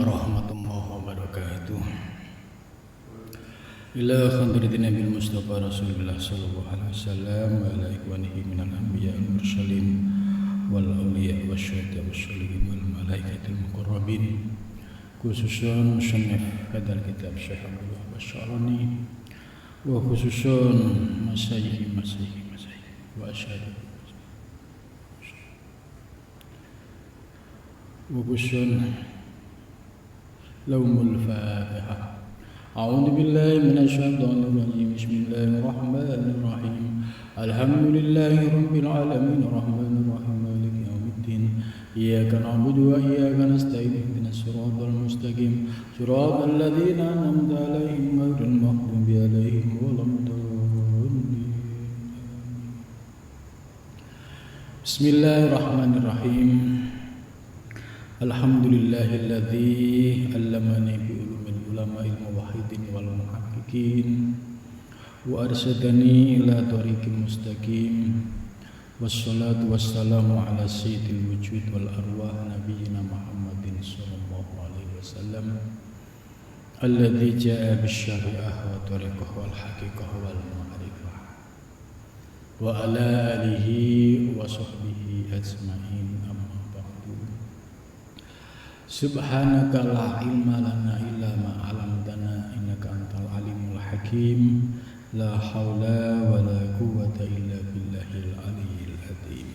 warahmatullahi wabarakatuh. Ila khadratin Nabi Mustafa Rasulullah sallallahu alaihi wasallam wa ala ikhwanihi minal anbiya wal mursalin wal awliya wasyuhada wasyolihin wal malaikatil muqarrabin, khususan musannif hadal kitab Syekh Abdullah Basyarani wa khususan masyayikh wa asyhadu wa khususan laumul fatihah. A'udzu billahi minasyaitonir rajim. Bismillahirrahmanirrahim. Alhamdulillahi rabbil alamin arrahmanir rahim maliki yaumiddin. Iyyaka na'budu wa iyyaka nasta'in ihdinas siratal mustaqim siratal ladzina an'amta 'alaihim ghairil maghdubi 'alaihim waladdallin. Bismillahirrahmanirrahim. Alhamdulillahilladzi 'allamani bi ulumil ulama'il muwahhidin wal muhaqqiqin wa arsyadani ila thariqil mustaqim. Wassalatu wassalamu ala sayyidil wujud wal arwah nabiyyina Muhammadin sallallahu alaihi wasallam alladzi jaa'a bisyari'ah wa thariqah wal haqiqah wal ma'rifah wa ala alihi wa sahbihi ajma'in. Subhanaka la ilma lana illa ma 'allamtana innaka antal alimul hakim. La haula wa la quwwata illa billahil aliyyil azim.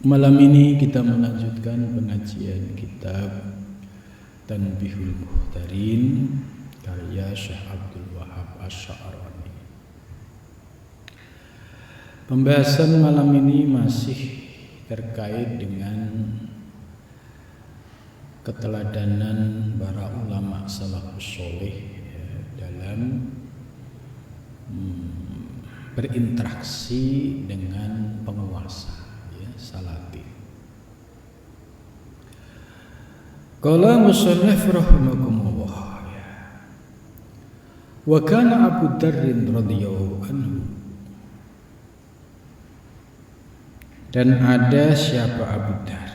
Malam ini kita melanjutkan pengajian kitab Tanbihul Muhtarin karya Syekh Abdul Wahab Asy-Sya'rani. Pembahasan malam ini masih terkait dengan keteladanan para ulama salafus sholeh dalam berinteraksi dengan penguasa, salatin. Qala musannif rahimakumullah, wa kana Abu Dzarrin radhiyallahu anhu. Dan ada siapa Abu Dzar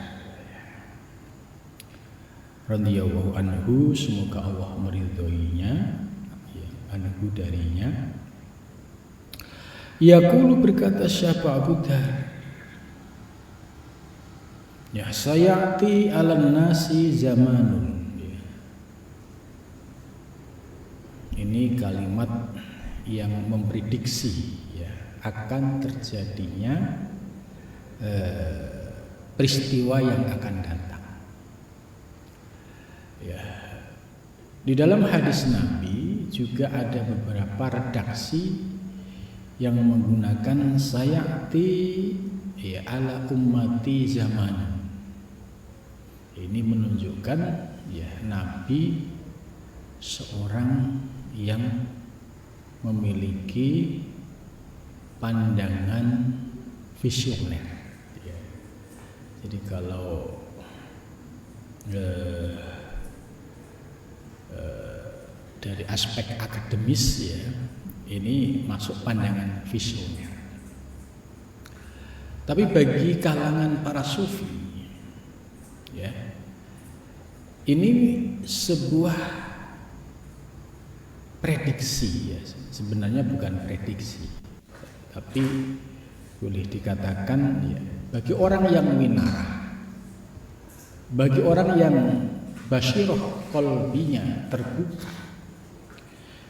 radhiyallahu anhu, semoga Allah meridhoinya, anhu darinya. Yaqulu, berkata siapa Abu Dzar, ya sayati alan nasi zamanun. Ini kalimat yang memprediksi akan terjadinya peristiwa yang akan datang. Di dalam hadis Nabi juga ada beberapa redaksi yang menggunakan sayati ala ummati zaman. Ini menunjukkan Nabi seorang yang memiliki pandangan visioner. Jadi kalau dari aspek akademis ini masuk pandangan visioner. Tapi bagi kalangan para sufi ini sebuah prediksi sebenarnya bukan prediksi, tapi boleh dikatakan bagi orang yang winarah, bagi orang yang basyirah qalbinya terbuka,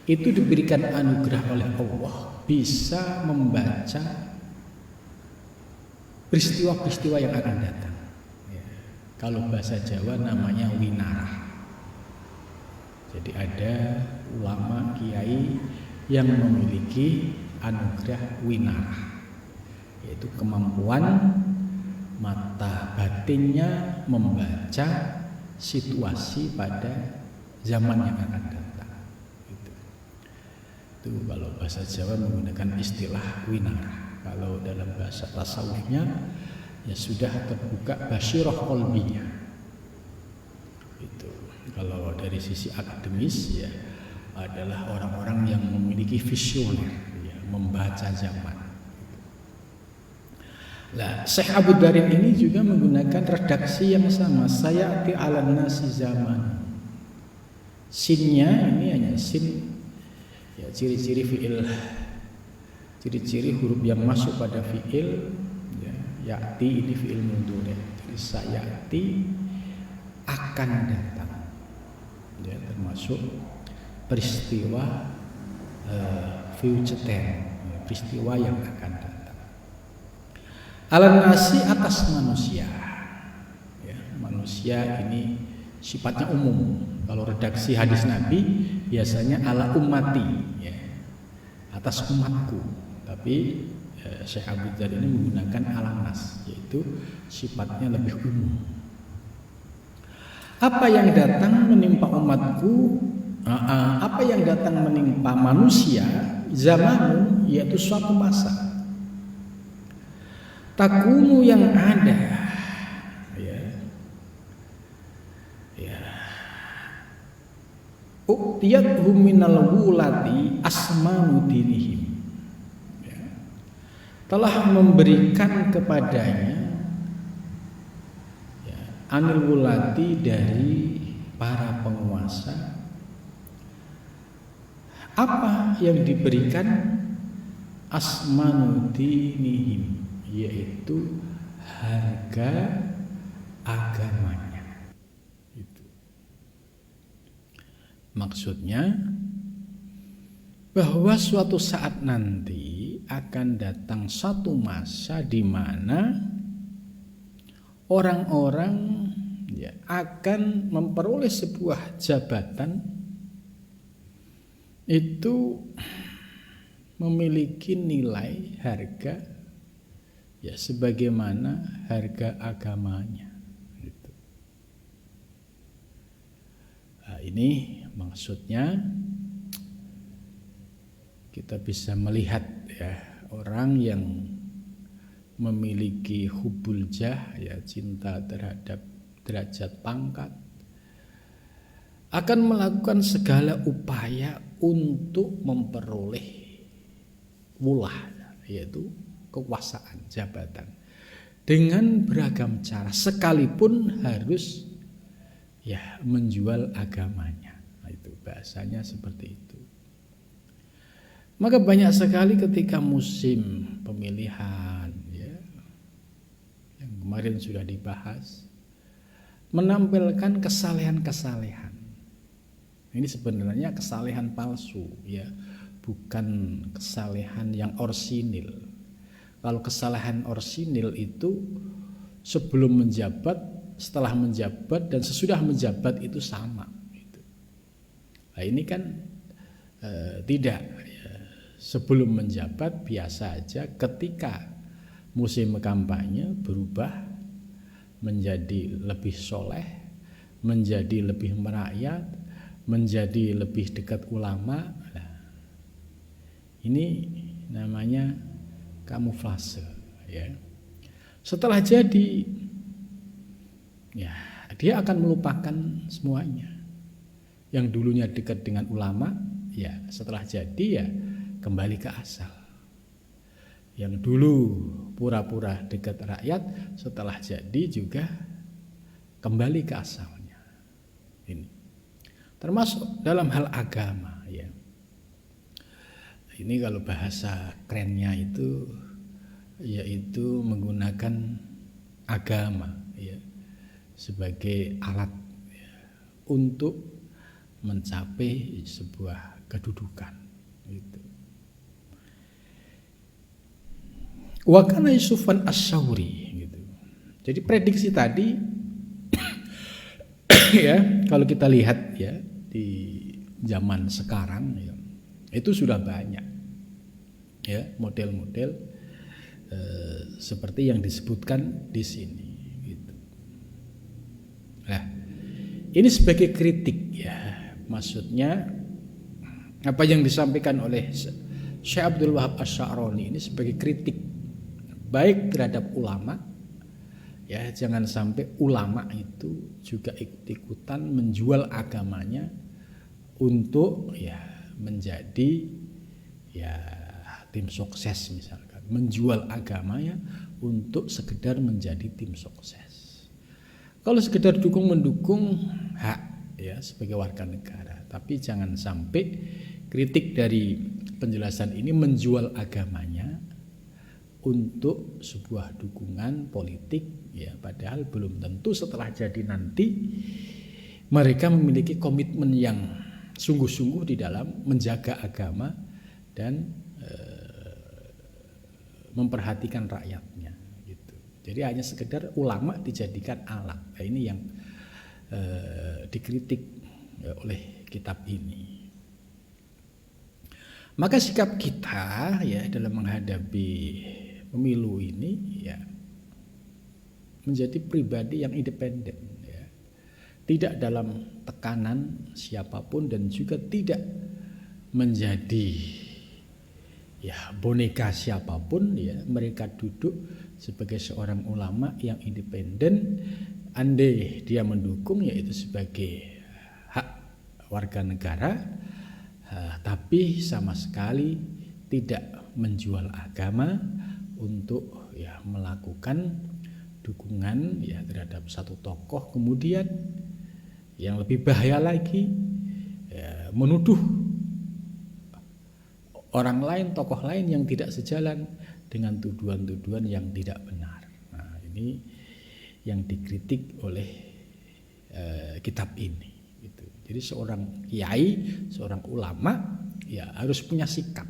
itu diberikan anugerah oleh Allah bisa membaca peristiwa-peristiwa yang akan datang. Kalau bahasa Jawa namanya winarah. Jadi ada ulama kiai yang memiliki anugerah winarah, yaitu kemampuan mata batinnya membaca situasi pada zaman yang akan datang. Itu kalau bahasa Jawa menggunakan istilah winarah. Kalau dalam bahasa tasawufnya sudah terbuka basyirah qalbiyah. Itu kalau dari sisi akademis adalah orang-orang yang memiliki visioner, membaca zaman. Lah, Syekh Abu Darin ini juga menggunakan redaksi yang sama. Sayati 'alan nasi zaman. Sinnya ini hanya sin, ya, ciri-ciri fiil, ciri-ciri huruf yang masuk pada fiil, ya, ya'ti ini fiil mudhari. Jadi sayati akan datang, ya, termasuk peristiwa future tense, ya, peristiwa yang akan datang. Alan nasi atas manusia, ya, manusia ini sifatnya umum. Kalau redaksi hadis Nabi biasanya ala ummati, ya, atas umatku. Tapi Syekh Abu Dzar ini menggunakan ala nas, yaitu sifatnya lebih umum. Apa yang datang menimpa umatku, apa yang datang menimpa manusia, zaman, yaitu suatu masa. Takunu yang ada, ya, ya. Uqtiyatuhum minal wulati asmanu dinihim, ya, telah memberikan kepadanya, ya, anil wulati dari para penguasa. Apa yang diberikan? Asmanu dinihim, yaitu harga agamanya. Itu maksudnya bahwa suatu saat nanti akan datang satu masa di mana orang-orang, ya, akan memperoleh sebuah jabatan itu memiliki nilai harga, ya, sebagaimana harga agamanya. Gitu. Nah, ini maksudnya kita bisa melihat, ya, orang yang memiliki hubul jah, ya, cinta terhadap derajat pangkat, akan melakukan segala upaya untuk memperoleh wulah, yaitu kekuasaan, jabatan, dengan beragam cara, sekalipun harus, ya, menjual agamanya. Nah, itu bahasanya seperti itu. Maka banyak sekali ketika musim pemilihan, ya, yang kemarin sudah dibahas, menampilkan kesalehan-kesalehan. Ini sebenarnya kesalehan palsu, ya, bukan kesalehan yang orsinil. Kalau kesalehan orsinil itu sebelum menjabat, setelah menjabat, dan sesudah menjabat itu sama. Gitu. Nah, ini kan tidak. Ya. Sebelum menjabat biasa aja, ketika musim kampanye berubah menjadi lebih soleh, menjadi lebih merakyat, menjadi lebih dekat ulama. Nah, ini namanya kamuflase, ya. Setelah jadi, ya, dia akan melupakan semuanya. Yang dulunya dekat dengan ulama, ya, setelah jadi, ya, kembali ke asal. Yang dulu pura-pura dekat rakyat, setelah jadi juga kembali ke asalnya. Ini termasuk dalam hal agama, ya. Ini kalau bahasa kerennya itu, yaitu menggunakan agama, ya, sebagai alat, ya, untuk mencapai sebuah kedudukan. Gitu. Wa kana Yusufan Asy-Syauri, gitu. Jadi prediksi tadi ya, kalau kita lihat, ya, di zaman sekarang, ya, itu sudah banyak, ya, model-model seperti yang disebutkan di sini. Gitu. Nah, ini sebagai kritik, ya, maksudnya apa yang disampaikan oleh Syekh Abdul Wahab Asy-Sya'rani ini sebagai kritik baik terhadap ulama, ya, jangan sampai ulama itu juga ikut-ikutan menjual agamanya untuk, ya, menjadi, ya, tim sukses misalkan, menjual agamanya untuk sekedar menjadi tim sukses. Kalau sekedar mendukung hak ya sebagai warga negara, tapi jangan sampai kritik dari penjelasan ini menjual agamanya untuk sebuah dukungan politik ya, padahal belum tentu setelah jadi nanti mereka memiliki komitmen yang sungguh-sungguh di dalam menjaga agama dan memperhatikan rakyatnya gitu. Jadi hanya sekedar ulama dijadikan alat. Nah, ini yang dikritik oleh kitab ini. Maka sikap kita ya dalam menghadapi pemilu ini ya menjadi pribadi yang independen ya. Tidak dalam tekanan siapapun dan juga tidak menjadi ya boneka siapapun ya. Mereka duduk sebagai seorang ulama yang independen. Andai dia mendukung yaitu sebagai hak warga negara, tapi sama sekali tidak menjual agama untuk ya melakukan dukungan ya terhadap satu tokoh, kemudian yang lebih bahaya lagi ya, menuduh orang lain, tokoh lain yang tidak sejalan dengan tuduhan-tuduhan yang tidak benar. Nah, ini yang dikritik oleh kitab ini. Gitu. Jadi seorang kiai, seorang ulama ya harus punya sikap.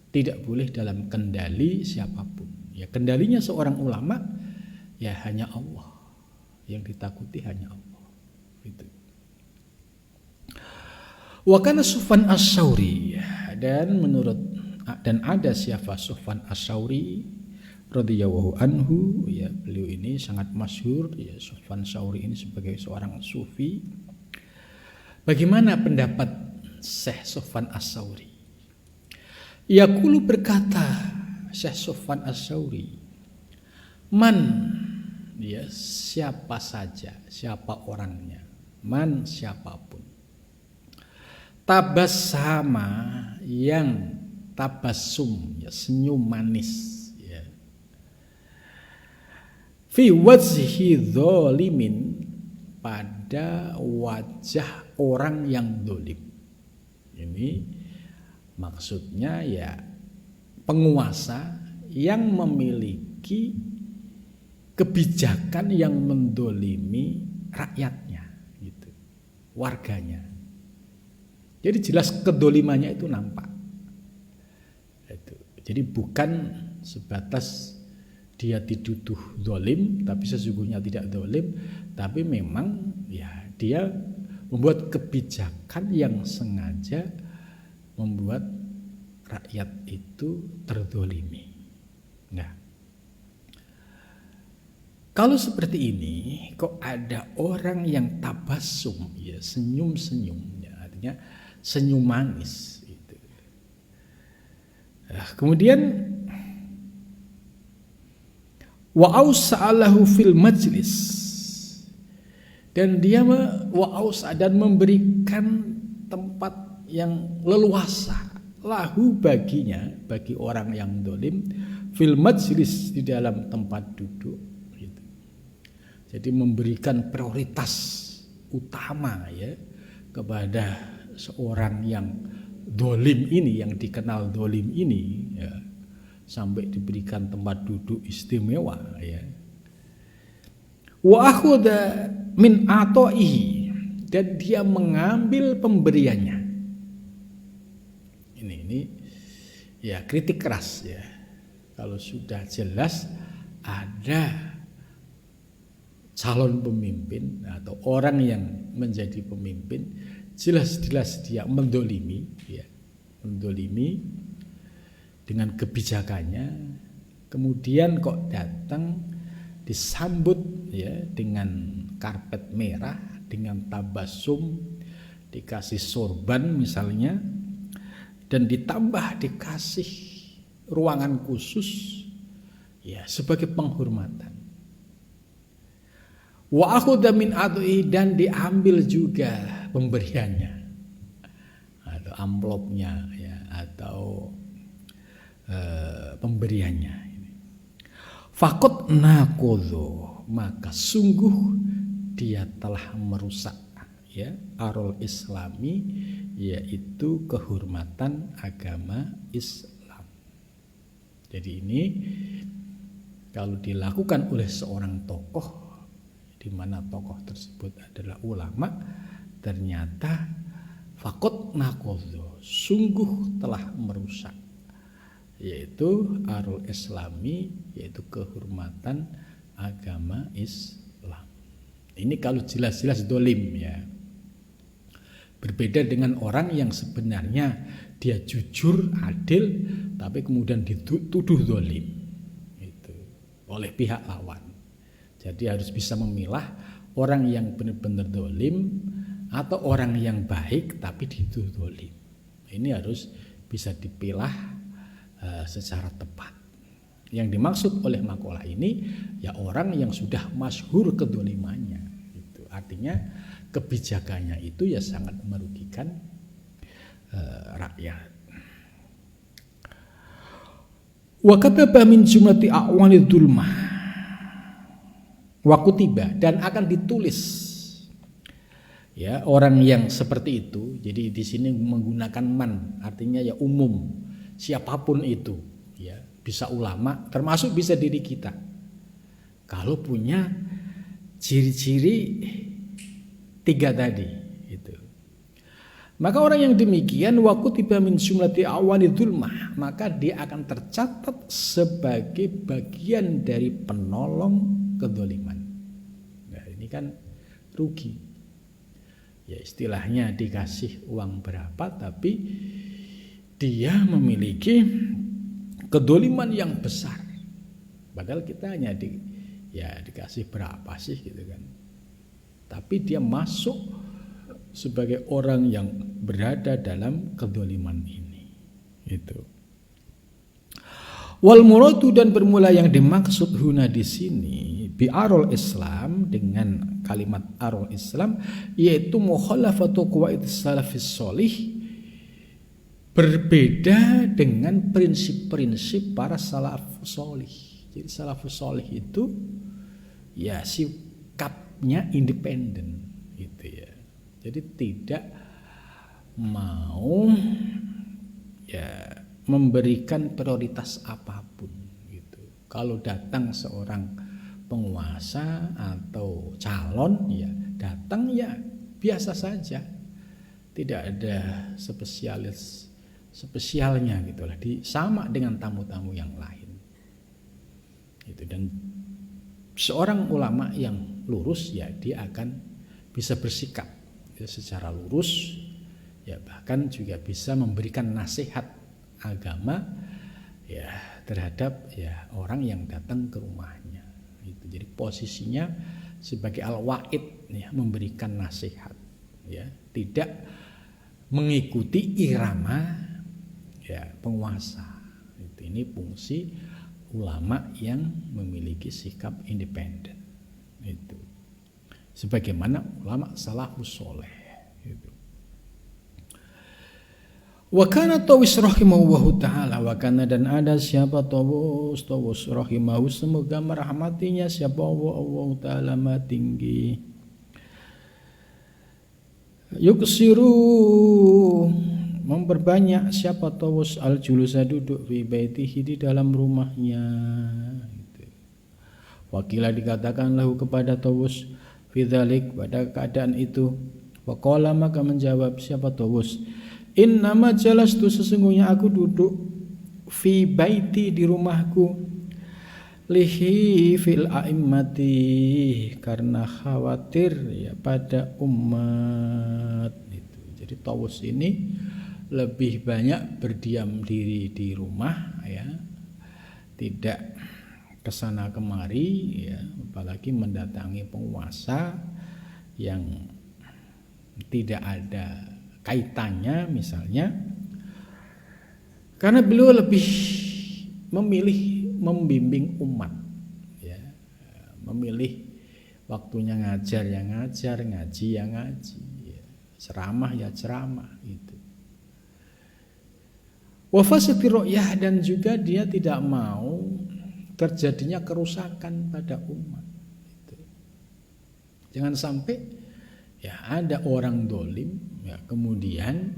Tidak boleh dalam kendali siapapun. Ya kendalinya seorang ulama ya hanya Allah. Yang ditakuti hanya Allah. Gitu. Wa kana Sufyan Ats-Tsauri dan ada siapa Sufyan Ats-Tsauri radhiyallahu anhu ya, beliau ini sangat masyhur ya, Sufyan Ats-Tsauri ini sebagai seorang sufi. Bagaimana pendapat Syekh Sufyan Ats-Tsauri? Yaqulu berkata Syekh Sufyan Ats-Tsauri, man ya siapa saja, siapa orangnya, man siapapun, tabassama yang tabassum ya senyum manis ya, fi wajhi dzalimin pada wajah orang yang zalim. Ini maksudnya ya penguasa yang memiliki kebijakan yang mendolimi rakyatnya gitu, warganya. Jadi jelas kedolimannya itu nampak. Jadi bukan sebatas dia dituduh zalim tapi sesungguhnya tidak zalim, tapi memang ya dia membuat kebijakan yang sengaja membuat rakyat itu terzalimi. Nah, kalau seperti ini kok ada orang yang tabassum ya senyum-senyum ya, artinya senyum manis itu. Kemudian wa ausa'alahu fil majlis, dan dia dan memberikan tempat yang leluasa lahu baginya, bagi orang yang zalim, fil majlis di dalam tempat duduk gitu. Jadi memberikan prioritas utama ya kepada seorang yang zalim ini, yang dikenal zalim ini ya, sampai diberikan tempat duduk istimewa ya. Wa akhudha min ataihi, dan dia mengambil pemberiannya. Ini ya kritik keras ya. Kalau sudah jelas ada calon pemimpin atau orang yang menjadi pemimpin, jelas-jelas dia mendolimi ya, mendolimi dengan kebijakannya, kemudian kok datang disambut ya dengan karpet merah, dengan tabassum, dikasih sorban misalnya, dan ditambah dikasih ruangan khusus ya sebagai penghormatan. Wa akhudha min adhi, dan diambil juga pemberiannya atau amplopnya ya, atau pemberiannya. Fakot nakodho, maka sungguh dia telah merusak ya arul islami, yaitu kehormatan agama Islam. Jadi ini kalau dilakukan oleh seorang tokoh, di mana tokoh tersebut adalah ulama, ternyata fakot nakodho, sungguh telah merusak, yaitu arul islami, yaitu kehormatan agama Islam. Ini kalau jelas-jelas dolim ya. Berbeda dengan orang yang sebenarnya dia jujur, adil, tapi kemudian dituduh dolim itu oleh pihak lawan. Jadi harus bisa memilah orang yang benar-benar dolim atau orang yang baik tapi dituduh dolim. Ini harus bisa dipilah secara tepat. Yang dimaksud oleh makalah ini ya orang yang sudah masyhur kedolimannya. Itu artinya kebijakannya itu ya sangat merugikan rakyat. Wa kataba min jumlati a'wanid dzulmah wa kutiba, dan akan ditulis ya orang yang seperti itu. Jadi di sini menggunakan man, artinya ya umum, siapapun itu ya, bisa ulama termasuk bisa diri kita. Kalau punya ciri-ciri 3 tadi itu. Maka orang yang demikian wa kutiba min jumlati a'wanid dzulmah, maka dia akan tercatat sebagai bagian dari penolong kedoliman. Nah, ini kan rugi. Ya istilahnya dikasih uang berapa tapi dia memiliki kedoliman yang besar. Padahal kita hanya dikasih berapa sih gitu kan. Tapi dia masuk sebagai orang yang berada dalam kedoliman ini. Itu. Wal muradu, dan bermula yang dimaksud huna di sini bi arul Islam, dengan kalimat arul Islam, yaitu mukhalafatu qawaid salafis sholih, berbeda dengan prinsip-prinsip para salafus sholih. Jadi salafus sholih itu ya sikapnya independen gitu ya. Jadi tidak mau ya memberikan prioritas apapun gitu. Kalau datang seorang penguasa atau calon ya datang ya biasa saja, tidak ada spesialnya gitulah, sama dengan tamu-tamu yang lain itu. Dan seorang ulama yang lurus ya dia akan bisa bersikap ya secara lurus ya, bahkan juga bisa memberikan nasihat agama ya terhadap ya orang yang datang ke rumahnya itu. Jadi posisinya sebagai al-wa'id ya, memberikan nasihat ya, tidak mengikuti irama ya penguasa. Itu ini fungsi ulama yang memiliki sikap independen itu. Sebagaimana ulama salafus sholeh itu. Wa kana Tawus rahimahullahu ta'ala, wa kana, dan ada siapa Tawus rahimahu, semoga merahmatinya siapa Allah ta'ala ma tinggi, yuksiru, memperbanyak siapa Tawus al-julusa, duduk fi baitihi, di dalam rumahnya. Wakilah dikatakan lahu kepada Tawus fi dzalik, pada keadaan itu, waqala, maka menjawab siapa Tawus, innama jalastu, sesungguhnya aku duduk fi baiti, di rumahku, lihi fil a'immati, karena khawatir ya pada umat itu. Jadi Tawus ini lebih banyak berdiam diri di rumah ya, tidak kesana kemari ya, apalagi mendatangi penguasa yang tidak ada kaitannya misalnya, karena beliau lebih memilih membimbing umat ya, memilih waktunya ngajar ya ngajar, ngaji ya ngaji ya, ceramah ya ceramah itu. Wa fasati ru'yah, dan juga dia tidak mau terjadinya kerusakan pada umat. Jangan sampai ya ada orang dolim ya kemudian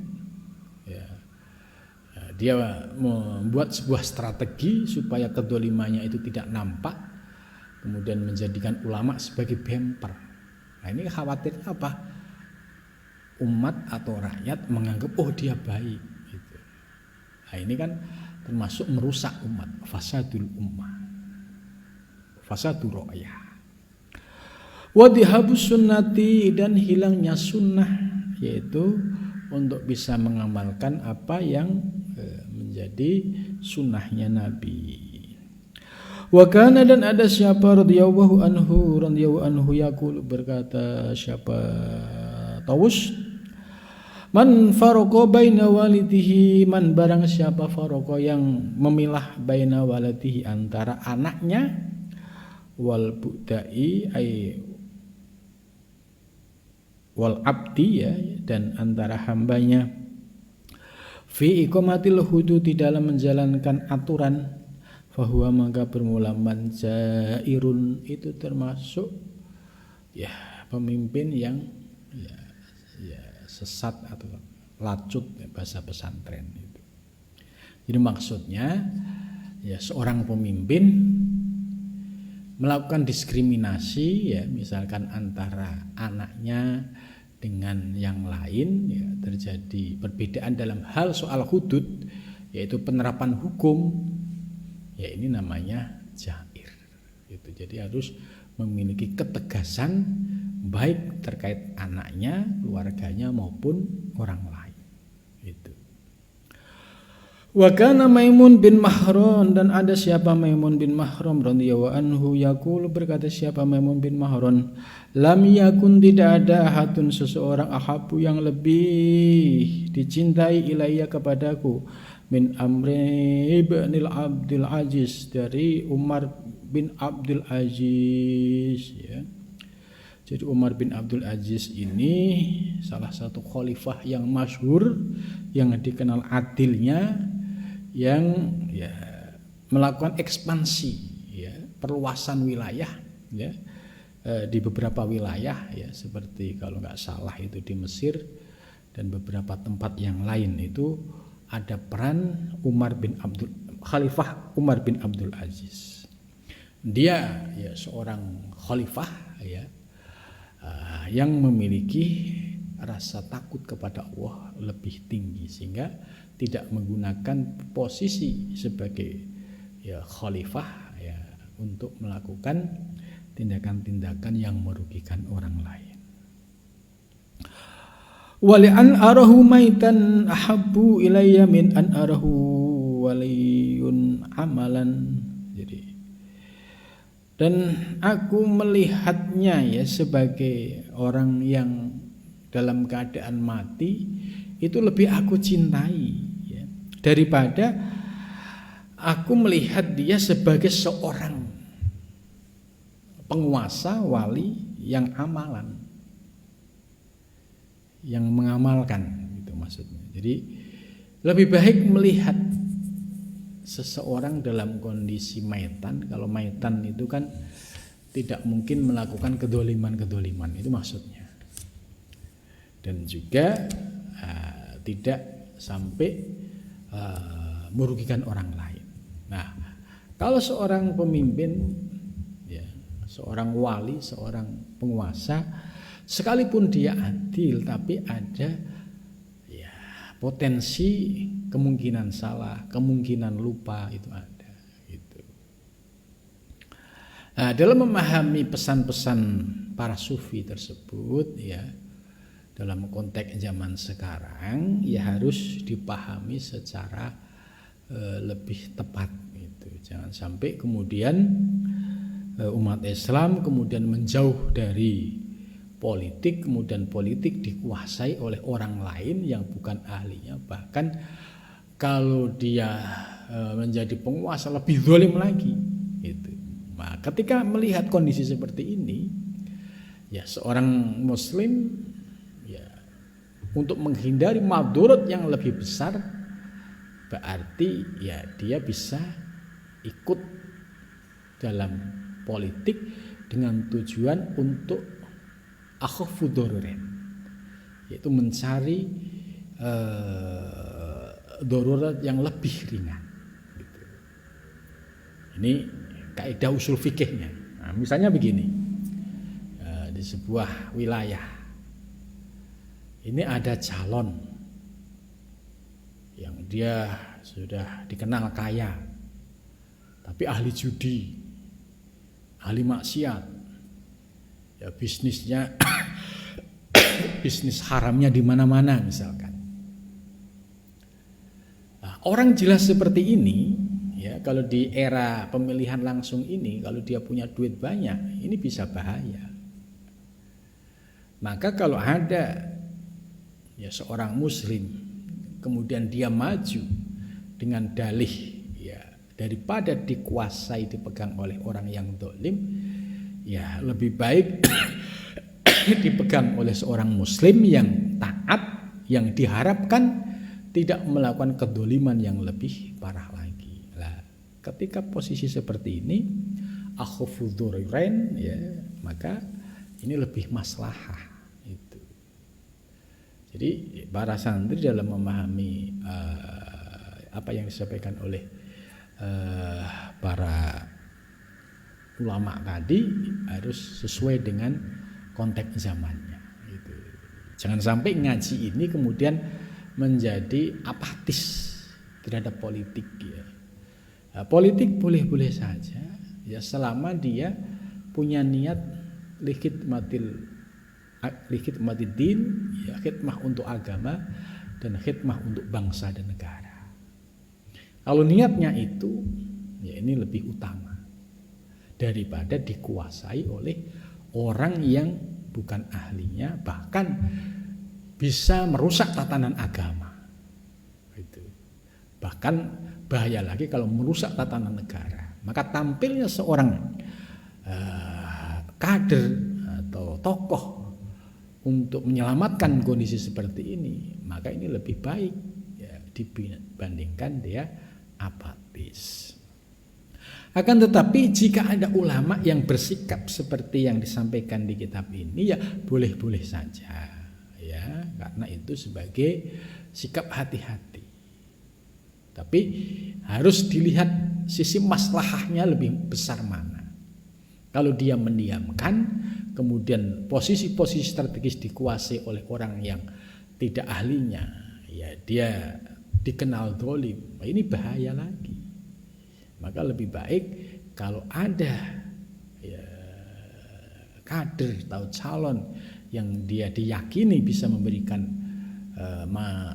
ya, dia membuat sebuah strategi supaya kedolimannya itu tidak nampak, kemudian menjadikan ulama sebagai bemper. Nah ini khawatir apa? Umat atau rakyat menganggap oh dia baik gitu. Nah ini kan termasuk merusak umat, fasadul ummah, fasadur ra'yah. Wadihabus sunnati, dan hilangnya sunnah, yaitu untuk bisa mengamalkan apa yang menjadi sunnahnya Nabi. Wa kana, dan ada siapa radhiyallahu anhu yaqul, berkata siapa Tawus, man farqa baina walidihi, man barang siapa farqa yang memilah baina walidihi antara anaknya, wal budai ay wal abdi ya, dan antara hambanya, fi iqamatil hudud, di dalam menjalankan aturan, fahuwa, maka bermula manjairun, itu termasuk ya pemimpin yang ya sesat atau lacut ya, bahasa pesantren itu. Jadi maksudnya ya seorang pemimpin melakukan diskriminasi ya, misalkan antara anaknya dengan yang lain ya, terjadi perbedaan dalam hal soal hudud, yaitu penerapan hukum, ya ini namanya jair itu. Jadi harus memiliki ketegasan baik terkait anaknya, keluarganya maupun orang lain itu. Wa kana Maimun bin Mahron, dan ada siapa Maimun bin Mahron radhiyallahu anhu yaqul, berkata siapa Maimun bin Mahron, lam yakun, tidak ada ahadun seseorang, ahabu yang lebih dicintai ilayya kepadaku, min Amri ibn Abdul Aziz, dari Umar bin Abdul Aziz ya. Jadi Umar bin Abdul Aziz ini salah satu khalifah yang masyhur, yang dikenal adilnya, yang ya melakukan ekspansi ya, perluasan wilayah ya, di beberapa wilayah ya, seperti kalau nggak salah itu di Mesir dan beberapa tempat yang lain, itu ada peran Khalifah Umar bin Abdul Aziz. Dia ya seorang khalifah ya, yang memiliki rasa takut kepada Allah lebih tinggi, sehingga tidak menggunakan posisi sebagai ya khalifah ya untuk melakukan tindakan-tindakan yang merugikan orang lain. Wali an arahu maitan ahabbu ilayya min an arahu waliyun amalan. Jadi, dan aku melihatnya ya sebagai orang yang dalam keadaan mati, itu lebih aku cintai ya, daripada aku melihat dia sebagai seorang penguasa wali yang amalan, yang mengamalkan gitu maksudnya. Jadi lebih baik melihat seseorang dalam kondisi maitan. Kalau maitan itu kan tidak mungkin melakukan kedoliman itu maksudnya, dan juga tidak sampai merugikan orang lain. Nah, kalau seorang pemimpin ya, seorang wali, seorang penguasa, sekalipun dia adil, tapi ada ya potensi kemungkinan salah, kemungkinan lupa, itu ada gitu. Nah, dalam memahami pesan-pesan para sufi tersebut ya, dalam konteks zaman sekarang ya harus dipahami secara lebih tepat gitu. Jangan sampai kemudian umat Islam kemudian menjauh dari politik, kemudian politik dikuasai oleh orang lain yang bukan ahlinya, bahkan kalau dia menjadi penguasa lebih zalim lagi gitu. Nah, ketika melihat kondisi seperti ini ya, seorang muslim ya, untuk menghindari madharat yang lebih besar, berarti ya dia bisa ikut dalam politik dengan tujuan untuk akhafud darurat, yaitu mencari darurat yang lebih ringan. Gitu. Ini kaidah usul fikihnya. Nah, misalnya begini, di sebuah wilayah ini ada calon yang dia sudah dikenal kaya, tapi ahli judi, ahli maksiat, ya bisnisnya bisnis haramnya di mana-mana misalkan. Nah, orang jelas seperti ini, ya kalau di era pemilihan langsung ini, kalau dia punya duit banyak, ini bisa bahaya. Maka kalau ada ya seorang muslim, kemudian dia maju dengan dalih, ya daripada dikuasai dipegang oleh orang yang zalim, ya lebih baik dipegang oleh seorang muslim yang taat, yang diharapkan tidak melakukan kedzaliman yang lebih parah lagi. Nah, ketika posisi seperti ini, akhafud dararain, ya maka ini lebih maslahah itu. Jadi para santri dalam memahami apa yang disampaikan oleh para ulama tadi harus sesuai dengan konteks zamannya. Gitu. Jangan sampai ngaji ini kemudian menjadi apatis terhadap politik. Ya. Nah, politik boleh-boleh saja, ya selama dia punya niat likhidmatiddin, ya khidmah untuk agama dan khidmah untuk bangsa dan negara. Kalau niatnya itu, ya ini lebih utama daripada dikuasai oleh orang yang bukan ahlinya, bahkan bisa merusak tatanan agama. Itu. Bahkan bahaya lagi kalau merusak tatanan negara. Maka tampilnya seorang kader atau tokoh untuk menyelamatkan kondisi seperti ini, maka ini lebih baik ya, dibandingkan dia apatis. Akan tetapi jika ada ulama yang bersikap seperti yang disampaikan di kitab ini, ya boleh-boleh saja, ya karena itu sebagai sikap hati-hati. Tapi harus dilihat sisi maslahahnya lebih besar mana. Kalau dia mendiamkan, kemudian posisi-posisi strategis dikuasai oleh orang yang tidak ahlinya, ya dia dikenal zalim, ini bahaya lagi. Maka lebih baik kalau ada ya, kader atau calon yang dia diyakini bisa memberikan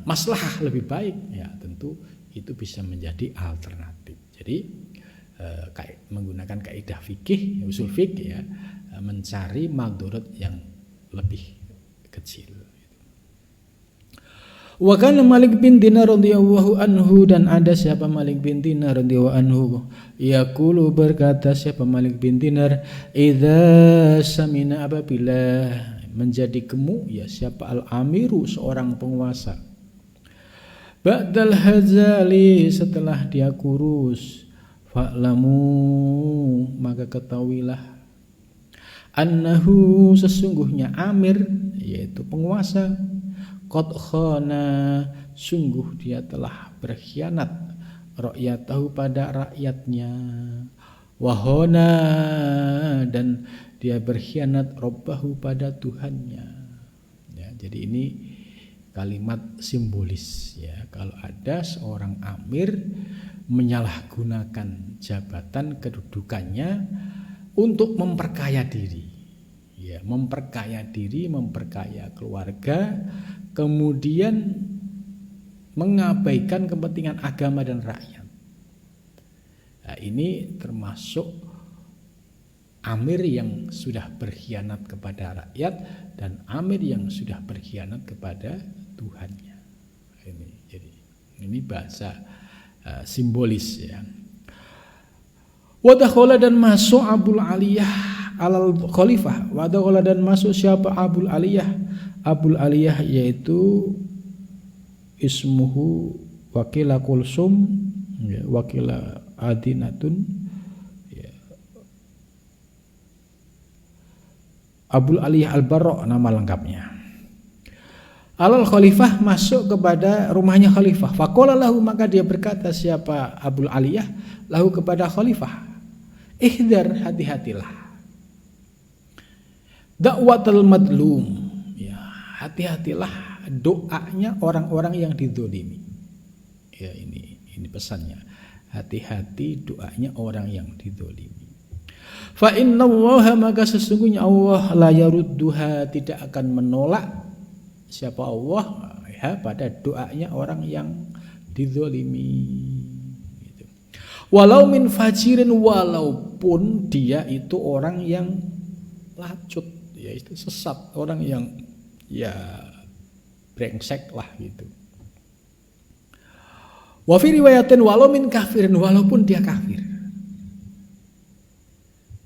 maslahah lebih baik, ya tentu itu bisa menjadi alternatif. Jadi menggunakan kaidah fikih, usul fikih ya, mencari madharat yang lebih kecil. Wa kana Malik bin Dinar radhiyallahu anhu, dan ada siapa Malik bin Dinar radhiyallahu anhu, yaqulu berkata siapa Malik bin Dinar, idza samina, apabila menjadi gemuk ya siapa al-amiru seorang penguasa, ba'dal hazali setelah dia kurus, fa'lamu maka ketahuilah, annahu sesungguhnya amir yaitu penguasa, qad khana sungguh dia telah berkhianat, rakyatahu pada rakyatnya, wahona dan dia berkhianat robbahu pada Tuhannya. Ya, jadi ini kalimat simbolis ya, kalau ada seorang amir menyalahgunakan jabatan kedudukannya untuk memperkaya diri. Ya, memperkaya diri, memperkaya keluarga, kemudian mengabaikan kepentingan agama dan rakyat. Nah, ini termasuk amir yang sudah berkhianat kepada rakyat dan amir yang sudah berkhianat kepada Tuhannya. Ini bahasa simbolis ya. Wadakhala dan masuk Abul Aliyah alal khalifah. Wadakhala dan masuk siapa Abul Aliyah? Abul Aliyah yaitu ismuhu wakila kulsum ya, wakila adinatun ya, Abul Aliyah Al-Barra nama lengkapnya. Alal khalifah, masuk kepada rumahnya khalifah. Faqala lahu, maka dia berkata, siapa Abul Aliyah, lahu kepada khalifah, ihdar, hati-hatilah, dakwatul madlum, ya, hati-hatilah doanya orang-orang yang dizalimi. Ya, ini pesannya. Hati-hati doanya orang yang dizalimi. Fa innallaha, maka sesungguhnya Allah, la yarudduha, tidak akan menolak siapa Allah ya pada doanya orang yang dizalimi gitu. Walau min fajirin, walaupun dia itu orang yang lacut, ya itu sesat, orang yang ya brengsek lah gitu. Wa fi riwayatin walau min kafirin, walaupun dia kafir.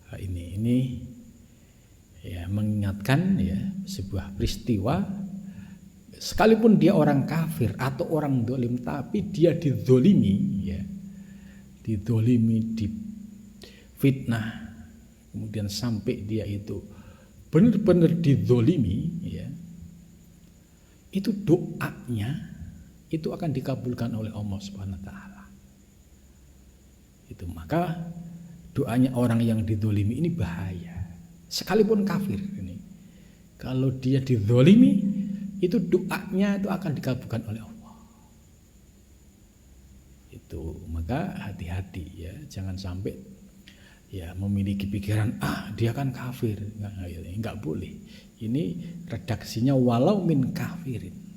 Nah, ini ya mengingatkan ya sebuah peristiwa. Sekalipun dia orang kafir atau orang dolim, tapi dia dizolimi, ya, dizolimi, difitnah, kemudian sampai dia itu benar-benar dizolimi, ya, itu doanya itu akan dikabulkan oleh Allah Subhanahu Wa Taala. Itu maka doanya orang yang dizolimi ini bahaya. Sekalipun kafir ini, kalau dia dizolimi, itu doanya itu akan dikabulkan oleh Allah. Itu maka hati-hati ya, jangan sampai ya memiliki pikiran dia kan kafir, enggak boleh. Ini redaksinya walau min kafirin.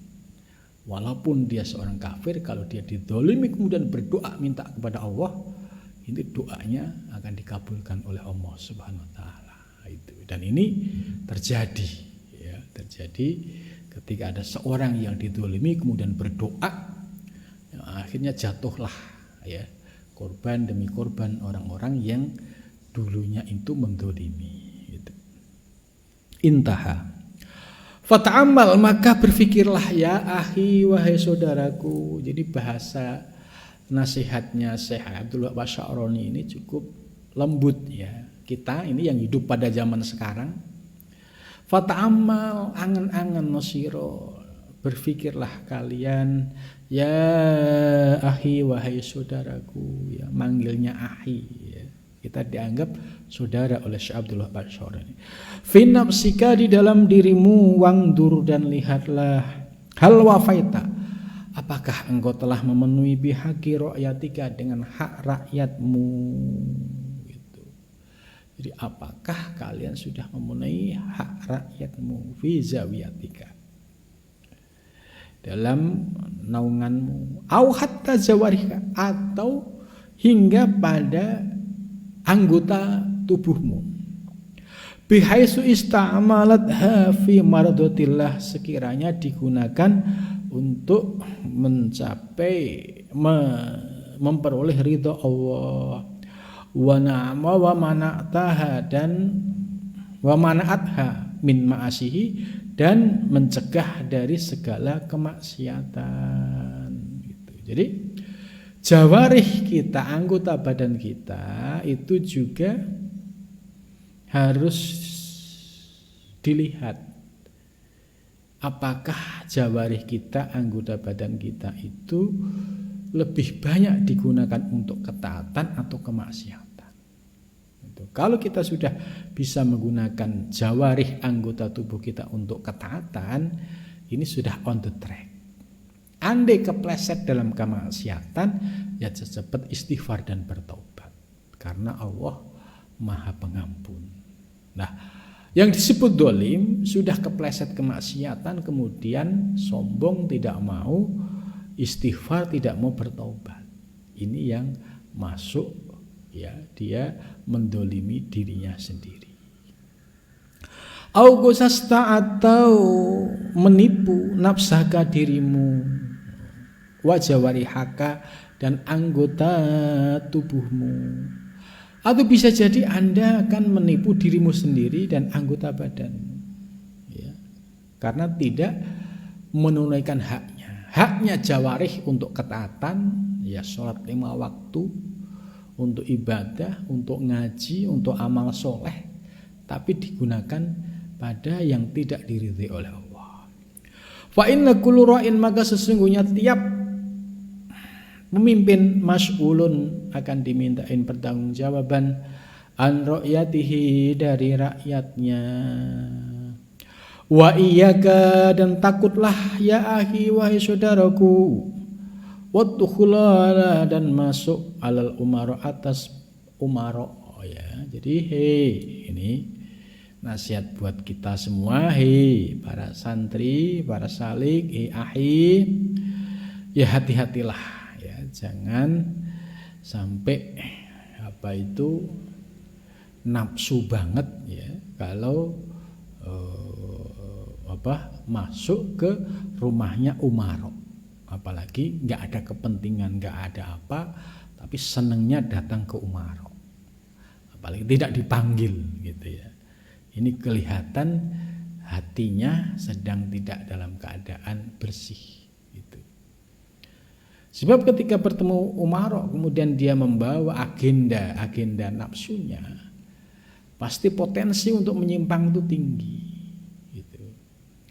Walaupun dia seorang kafir, kalau dia dizalimi kemudian berdoa minta kepada Allah, ini doanya akan dikabulkan oleh Allah Subhanahu Wa Taala. Itu, dan ini terjadi ya, terjadi ketika ada seorang yang dizalimi kemudian berdoa, ya, akhirnya jatuhlah ya korban demi korban orang-orang yang dulunya itu menzalimi. Gitu. Intaha. Fata'ammal, maka berfikirlah ya akhi, wahai saudaraku. Jadi bahasa nasihatnya Syekh Abdul Wahab Asy'arani ini cukup lembut ya. Kita ini yang hidup pada zaman sekarang, fata'ammal, angan-angan nosiro, berfikirlah kalian ya akhi, wahai saudaraku, ya, manggilnya akhi ya. Kita dianggap saudara oleh Syekh Abdul Wahab Asy'arani. Fi nafsika, di dalam dirimu, wangdur, dan lihatlah, hal wafaita, apakah engkau telah memenuhi bihaqi ra'yatika, dengan hak rakyatmu. Jadi apakah kalian sudah memenuhi hak rakyatmu fi zawiyatika, dalam naunganmu, au hatta zawarika, atau hingga pada anggota tubuhmu, bihaisu ista'malatha fi maradatillah, sekiranya digunakan untuk mencapai memperoleh ridha Allah, wa na'ama wa mana'taha, dan wa mana'atha min ma'asihi, dan mencegah dari segala kemaksiatan gitu. Jadi jawarih kita, anggota badan kita itu juga harus dilihat apakah jawarih kita, anggota badan kita itu lebih banyak digunakan untuk ketaatan atau kemaksiatan. Kalau kita sudah bisa menggunakan jawarih, anggota tubuh kita, untuk ketaatan, ini sudah on the track. Andai kepleset dalam kemaksiatan, ya cepat istighfar dan bertaubat, karena Allah Maha Pengampun. Nah, yang disebut dolim sudah kepleset kemaksiatan, kemudian sombong, tidak mau istighfar, tidak mau bertaubat. Ini yang masuk, ya, dia mendolimi dirinya sendiri. Au gosasta, atau menipu nafsaka, dirimu, wajawarihaka, dan anggota tubuhmu. Atau bisa jadi Anda akan menipu dirimu sendiri dan anggota badan, ya, karena tidak menunaikan haknya jawarih untuk ketaatan, ya, sholat 5 waktu, untuk ibadah, untuk ngaji, untuk amal soleh, tapi digunakan pada yang tidak diridhai oleh Allah. Fa inna kullu ra'in, maka sesungguhnya tiap pemimpin mas'ulun akan dimintain pertanggungjawaban an ra'yatihi, dari rakyatnya. Wa iyyaka, dan takutlah ya akhi wahai saudaraku, wadkhulala, dan masuk alal umara, atas umara. Ya, jadi ini nasihat buat kita semua, para santri, para salik, akhi, ya hati-hatilah ya, jangan sampai nafsu banget ya kalau masuk ke rumahnya umaro, apalagi nggak ada kepentingan, nggak ada apa, tapi senengnya datang ke umaro, apalagi tidak dipanggil gitu ya. Ini kelihatan hatinya sedang tidak dalam keadaan bersih gitu. Sebab ketika bertemu umaro kemudian dia membawa agenda nafsunya, pasti potensi untuk menyimpang itu tinggi.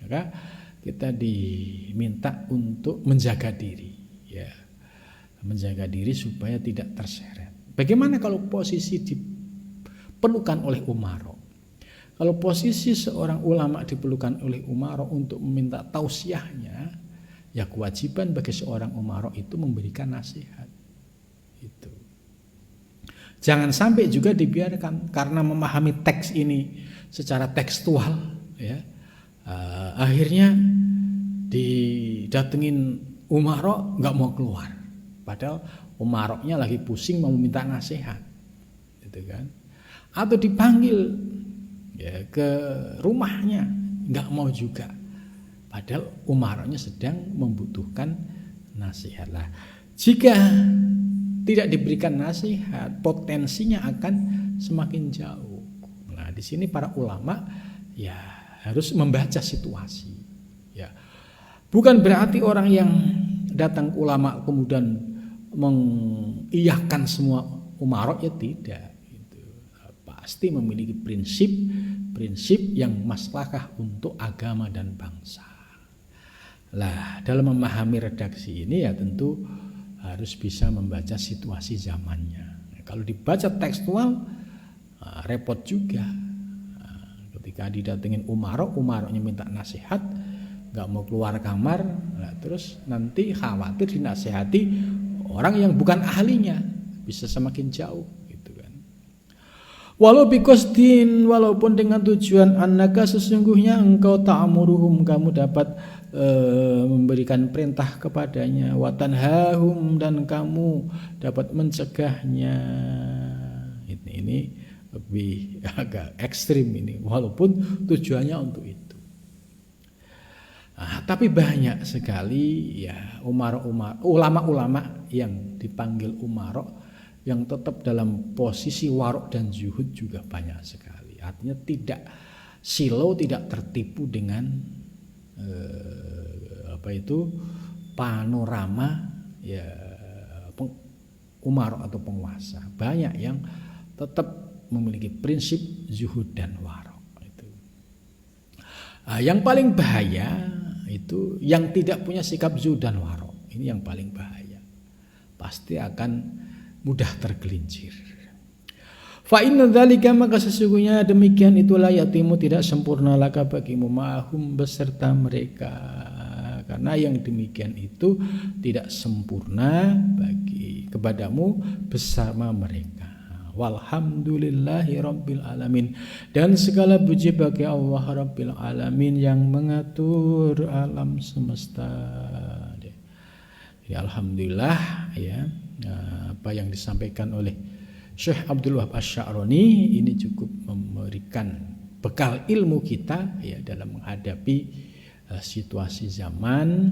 Maka kita diminta untuk menjaga diri, ya, menjaga diri supaya tidak terseret. Bagaimana kalau posisi diperlukan oleh umaro? Kalau posisi seorang ulama diperlukan oleh umaro untuk meminta tausiahnya, ya kewajiban bagi seorang umaro itu memberikan nasihat. Itu. Jangan sampai juga dibiarkan karena memahami teks ini secara tekstual, ya. Akhirnya didatengin umaro nggak mau keluar, padahal umaroknya lagi pusing mau minta nasihat, gitu kan? Atau dipanggil ya ke rumahnya nggak mau juga, padahal umaroknya sedang membutuhkan nasihat. Lah, jika tidak diberikan nasihat, potensinya akan semakin jauh. Nah, di sini para ulama ya harus membaca situasi. Ya, bukan berarti orang yang datang ke ulama kemudian mengiyakan semua umarok, ya tidak. Itu pasti memiliki prinsip yang maslahah untuk agama dan bangsa. Lah, dalam memahami redaksi ini ya tentu harus bisa membaca situasi zamannya. Kalau dibaca tekstual repot juga. Ketika didatengin umaroknya minta nasihat, nggak mau keluar kamar, nah, terus nanti khawatir dinasihati orang yang bukan ahlinya, bisa semakin jauh, gitu kan. Walaupun dengan tujuan annaka, sesungguhnya engkau ta'muruhum, kamu dapat memberikan perintah kepadanya, watanhahum, dan kamu dapat mencegahnya. Ini lebih agak ekstrim ini, walaupun tujuannya untuk itu. Tapi banyak sekali ya ulama-ulama yang dipanggil umaro yang tetap dalam posisi warok dan zuhud juga banyak sekali. Artinya tidak silau, tidak tertipu dengan panorama ya umaro atau penguasa. Banyak yang tetap memiliki prinsip zuhud dan warok. Itu. Yang paling bahaya itu yang tidak punya sikap zuhud dan warok. Ini yang paling bahaya. Pasti akan mudah tergelincir. Fa inna dzalika, maka sesungguhnya demikian itulah yatimu tidak sempurna laka bagimu ma'hum beserta mereka. Karena yang demikian itu tidak sempurna bagi kepadamu bersama mereka. Walhamdulillahi rabbil alamin, dan segala puji bagi Allah rabbil alamin yang mengatur alam semesta. Ya, alhamdulillah ya, apa yang disampaikan oleh Syekh Abdul Wahab Asy-Sya'rani ini cukup memberikan bekal ilmu kita ya dalam menghadapi situasi zaman,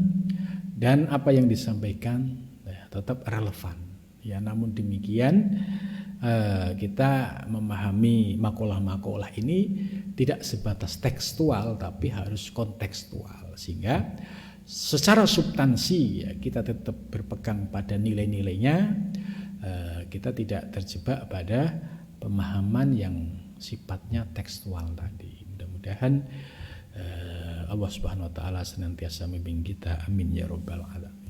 dan apa yang disampaikan ya, tetap relevan. Ya, namun demikian kita memahami makalah-makalah ini tidak sebatas tekstual tapi harus kontekstual, sehingga secara substansi ya, kita tetap berpegang pada nilai-nilainya, kita tidak terjebak pada pemahaman yang sifatnya tekstual tadi. Mudah-mudahan Mudah-mudahan Allah Subhanahu wa taala senantiasa membimbing kita. Amin ya rabbal alamin.